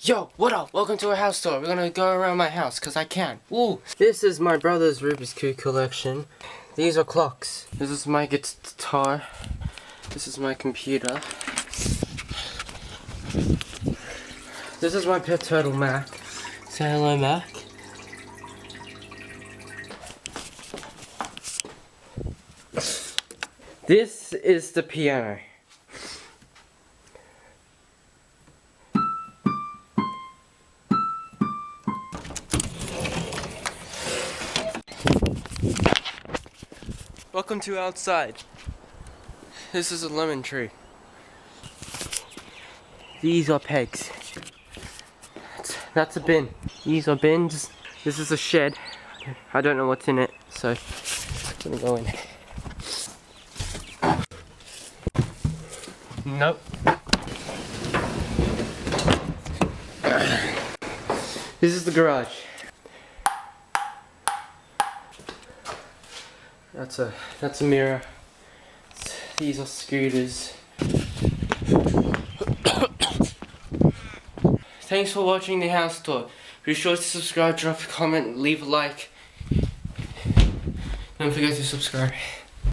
Yo, what up? Welcome to our house tour. We're gonna go around my house, cause I can. Woo! This is my brother's Rubik's Cube collection. These are clocks. This is my guitar. This is my computer. This is my pet turtle, Mac. Say hello, Mac. This is the piano. Welcome to outside. This is a lemon tree. These are pegs. That's a bin. These are bins. This is a shed. I don't know what's in it, so I'm gonna go in. Nope. This is the garage. That's a mirror. These are scooters. Thanks for watching the house tour. Be sure to subscribe, drop a comment, leave a like. Don't forget to subscribe.